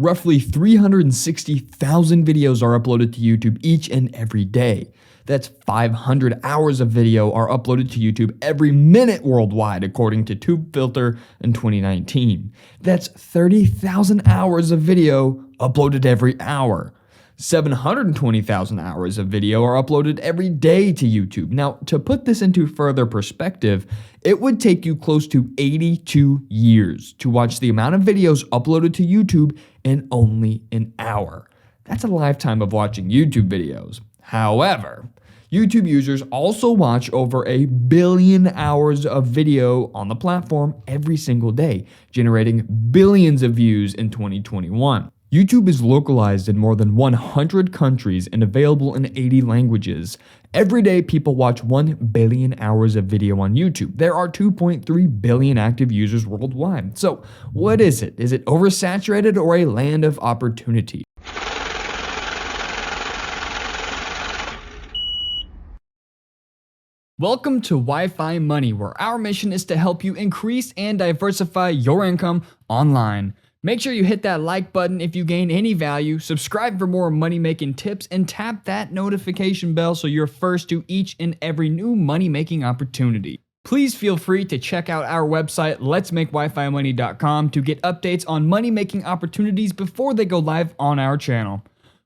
Roughly 360,000 videos are uploaded to YouTube each and every day. That's 500 hours of video are uploaded to YouTube every minute worldwide, according to TubeFilter in 2019. That's 30,000 hours of video uploaded every hour. 720,000 hours of video are uploaded every day to YouTube. Now, to put this into further perspective, it would take you close to 82 years to watch the amount of videos uploaded to YouTube in only an hour. That's a lifetime of watching YouTube videos. However, YouTube users also watch over 1 billion hours of video on the platform every single day, generating billions of views in 2021. YouTube is localized in more than 100 countries and available in 80 languages. Every day, people watch 1 billion hours of video on YouTube. There are 2.3 billion active users worldwide. So, what is it? Is it oversaturated or a land of opportunity? Welcome to Wi-Fi Money, where our mission is to help you increase and diversify your income online. Make sure you hit that like button if you gain any value, subscribe for more money-making tips, and tap that notification bell so you're first to each and every new money-making opportunity. Please feel free to check out our website, letsmakewifimoney.com, to get updates on money-making opportunities before they go live on our channel.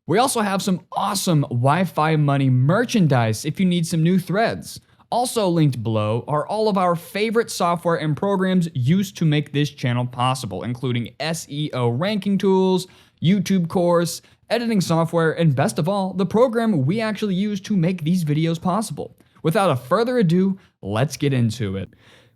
We also have some awesome Wi-Fi Money merchandise if you need some new threads. Also linked below are all of our favorite software and programs used to make this channel possible, including SEO ranking tools, YouTube course, editing software, and best of all, the program we actually use to make these videos possible. Without further ado, let's get into it.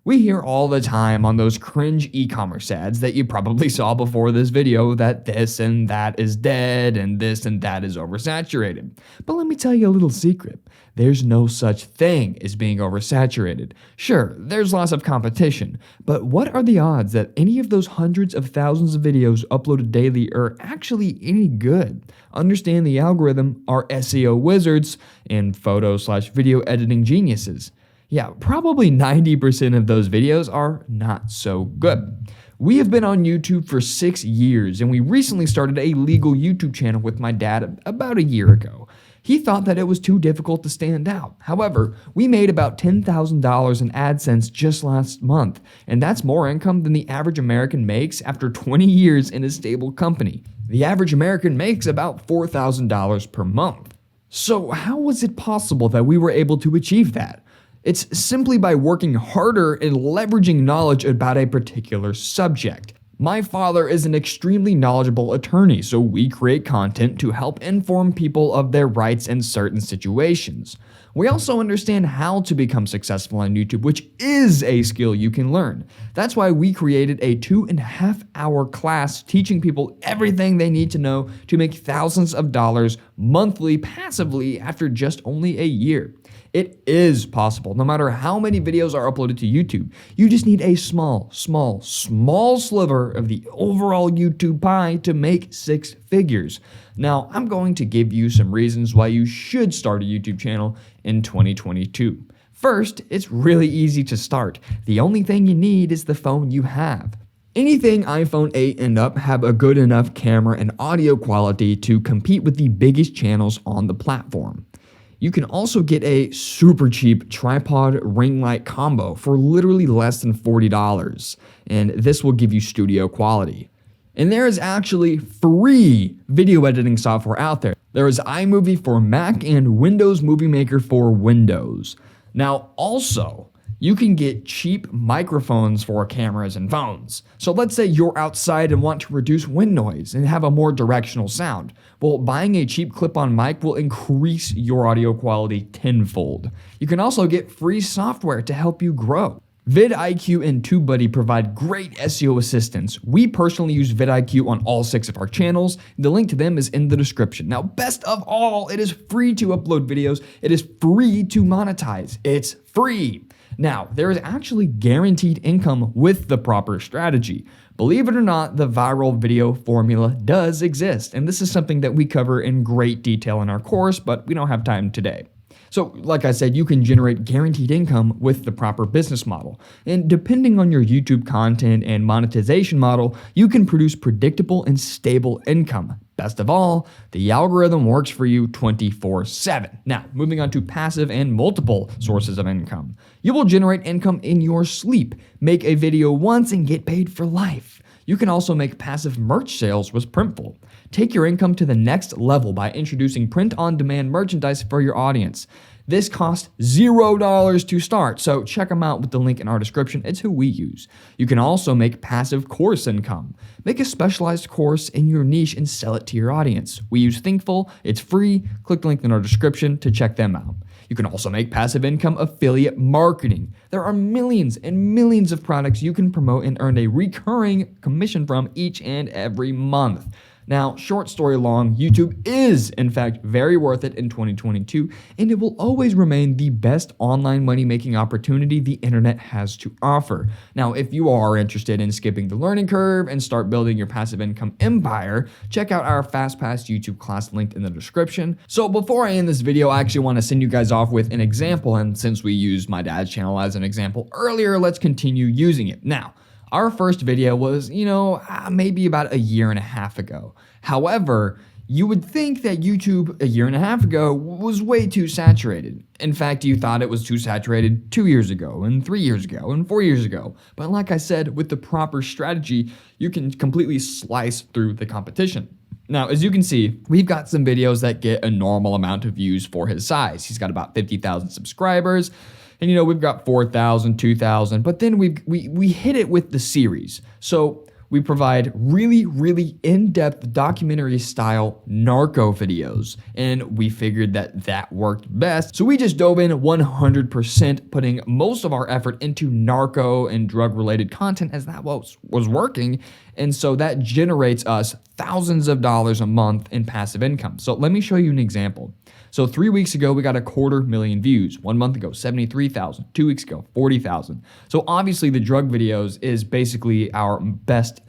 We hear all the time on those cringe e-commerce ads that you probably saw before this video that this and that is dead and this and that is oversaturated. But let me tell you a little secret. There's no such thing as being oversaturated. Sure, there's lots of competition, but what are the odds that any of those hundreds of thousands of videos uploaded daily are actually any good? Understand the algorithm are SEO wizards and photo/video editing geniuses. Yeah, probably 90% of those videos are not so good. We have been on YouTube for 6 years, and we recently started a legal YouTube channel with my dad about a year ago. He thought that it was too difficult to stand out. However, we made about $10,000 in AdSense just last month, and that's more income than the average American makes after 20 years in a stable company. The average American makes about $4,000 per month. So how was it possible that we were able to achieve that? It's simply by working harder and leveraging knowledge about a particular subject. My father is an extremely knowledgeable attorney, so we create content to help inform people of their rights in certain situations. We also understand how to become successful on YouTube, which is a skill you can learn. That's why we created a 2.5-hour class teaching people everything they need to know to make thousands of dollars monthly passively after just only a year. It is possible, no matter how many videos are uploaded to YouTube. You just need a small sliver of the overall YouTube pie to make 6 figures. Now, I'm going to give you some reasons why you should start a YouTube channel in 2022. First, it's really easy to start. The only thing you need is the phone you have. Anything iPhone 8 and up have a good enough camera and audio quality to compete with the biggest channels on the platform. You can also get a super cheap tripod ring light combo for literally less than $40, and this will give you studio quality. And there is actually free video editing software out there. There is iMovie for Mac and Windows Movie Maker for Windows. Now also, you can get cheap microphones for cameras and phones. So let's say you're outside and want to reduce wind noise and have a more directional sound. Well, buying a cheap clip-on mic will increase your audio quality tenfold. You can also get free software to help you grow. vidIQ and TubeBuddy provide great SEO assistance. We personally use vidIQ on all 6 of our channels. The link to them is in the description. Now, best of all, it is free to upload videos. It is free to monetize. It's free. Now, there is actually guaranteed income with the proper strategy. Believe it or not, the viral video formula does exist, and this is something that we cover in great detail in our course, but we don't have time today. So like I said, you can generate guaranteed income with the proper business model. And depending on your YouTube content and monetization model, you can produce predictable and stable income. Best of all, the algorithm works for you 24/7. Now, moving on to passive and multiple sources of income. You will generate income in your sleep. Make a video once and get paid for life. You can also make passive merch sales with Printful. Take your income to the next level by introducing print-on-demand merchandise for your audience. This costs $0 to start, so check them out with the link in our description. It's who we use. You can also make passive course income. Make a specialized course in your niche and sell it to your audience. We use Thinkful. It's free. Click the link in our description to check them out. You can also make passive income affiliate marketing. There are millions and millions of products you can promote and earn a recurring commission from each and every month. Now, short story long, YouTube is, in fact, very worth it in 2022, and it will always remain the best online money-making opportunity the internet has to offer. Now, if you are interested in skipping the learning curve and start building your passive income empire, check out our FastPass YouTube class linked in the description. So before I end this video, I actually want to send you guys off with an example, and since we used my dad's channel as an example earlier, let's continue using it. Now, our first video was, maybe about a year and a half ago. However, you would think that YouTube a year and a half ago was way too saturated. In fact, you thought it was too saturated 2 years ago, and 3 years ago, and 4 years ago. But like I said, with the proper strategy, you can completely slice through the competition. Now, as you can see, we've got some videos that get a normal amount of views for his size. He's got about 50,000 subscribers. And we've got 4,000, 2,000, but then we hit it with the series. So we provide really, really in-depth documentary style narco videos, and we figured that that worked best. So we just dove in 100%, putting most of our effort into narco and drug related content as that was working. And so that generates us thousands of dollars a month in passive income. So let me show you an example. So 3 weeks ago, we got 250,000 views. 1 month ago, 73,000. 2 weeks ago, 40,000. So obviously the drug videos is basically our best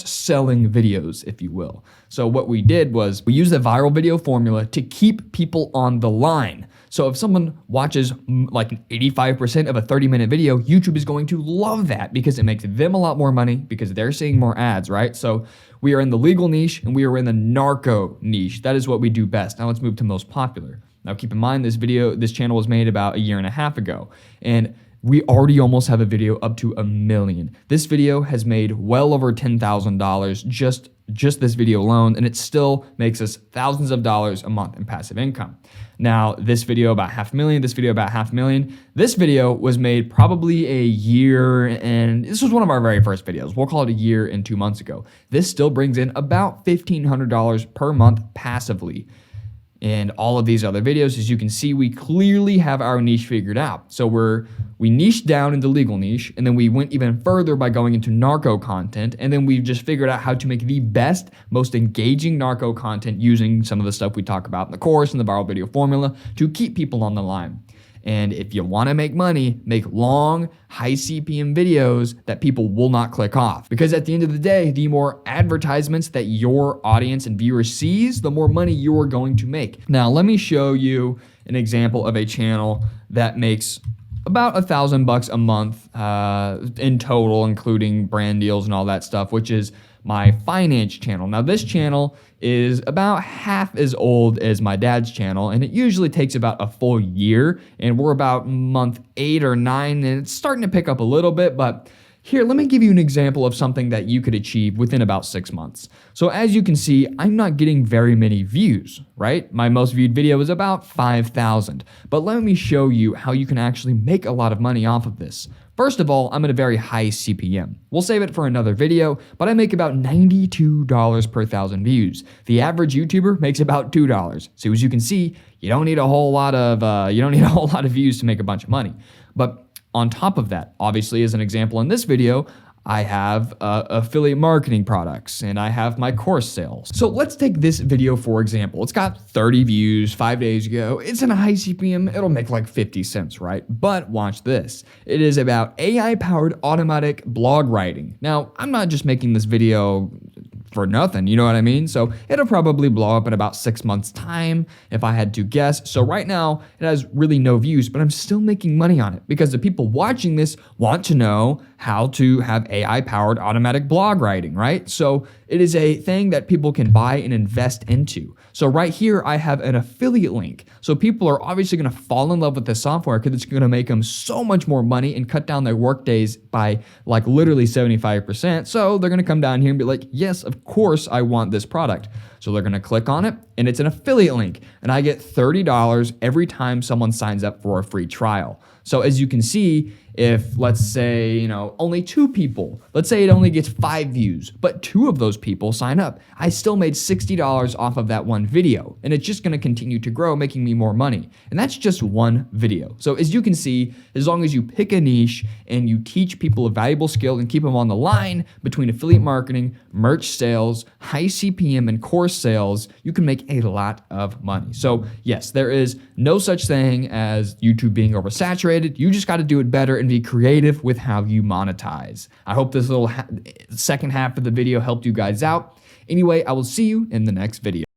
selling videos, if you will. So what we did was we used the viral video formula to keep people on the line. So if someone watches like 85% of a 30-minute video, YouTube is going to love that because it makes them a lot more money because they're seeing more ads, right? So we are in the legal niche and we are in the narco niche. That is what we do best. Now let's move to most popular. Now keep in mind this channel was made about a year and a half ago, and we already almost have a video up to 1 million. This video has made well over $10,000 just this video alone, and it still makes us thousands of dollars a month in passive income. Now, this video about 500,000, this video about 500,000. This video was made probably a year, and this was one of our very first videos. We'll call it a year and 2 months ago. This still brings in about $1,500 per month passively. And all of these other videos, as you can see, we clearly have our niche figured out. So we niched down into legal niche, and then we went even further by going into narco content, and then we just figured out how to make the best, most engaging narco content using some of the stuff we talk about in the course and the viral video formula to keep people on the line. And if you want to make money, make long, high CPM videos that people will not click off. Because at the end of the day, the more advertisements that your audience and viewers sees, the more money you're going to make. Now, let me show you an example of a channel that makes about $1,000 a month in total, including brand deals and all that stuff, which is my finance channel. Now, this channel is about half as old as my dad's channel, and it usually takes about a full year, and we're about month 8 or 9, and it's starting to pick up a little bit, but here, let me give you an example of something that you could achieve within about 6 months. So as you can see, I'm not getting very many views, right? My most viewed video is about 5,000, but let me show you how you can actually make a lot of money off of this. First of all, I'm at a very high CPM. We'll save it for another video, but I make about $92 per 1,000 views. The average YouTuber makes about $2. So as you can see, you don't need a whole lot of views to make a bunch of money. But on top of that, obviously, as an example in this video, I have affiliate marketing products, and I have my course sales. So let's take this video for example. It's got 30 views 5 days ago. It's in a high CPM. It'll make like 50 cents, right? But watch this. It is about AI-powered automatic blog writing. Now, I'm not just making this video for nothing, you know what I mean? So it'll probably blow up in about 6 months time if I had to guess. So right now it has really no views, but I'm still making money on it because the people watching this want to know how to have AI powered automatic blog writing, right? So it is a thing that people can buy and invest into. So right here, I have an affiliate link. So people are obviously going to fall in love with this software because it's going to make them so much more money and cut down their work days by like literally 75%. So they're going to come down here and be like, yes, of course I want this product. So they're going to click on it and it's an affiliate link and I get $30 every time someone signs up for a free trial. So as you can see, if let's say, only 2 people, let's say it only gets 5 views, but 2 of those people sign up, I still made $60 off of that one video. And it's just going to continue to grow, making me more money. And that's just one video. So as you can see, as long as you pick a niche and you teach people a valuable skill and keep them on the line between affiliate marketing, merch sales, high CPM, and course sales, you can make a lot of money. So yes, there is no such thing as YouTube being oversaturated. You just got to do it better and be creative with how you monetize. I hope this little second half of the video helped you guys out. Anyway, I will see you in the next video.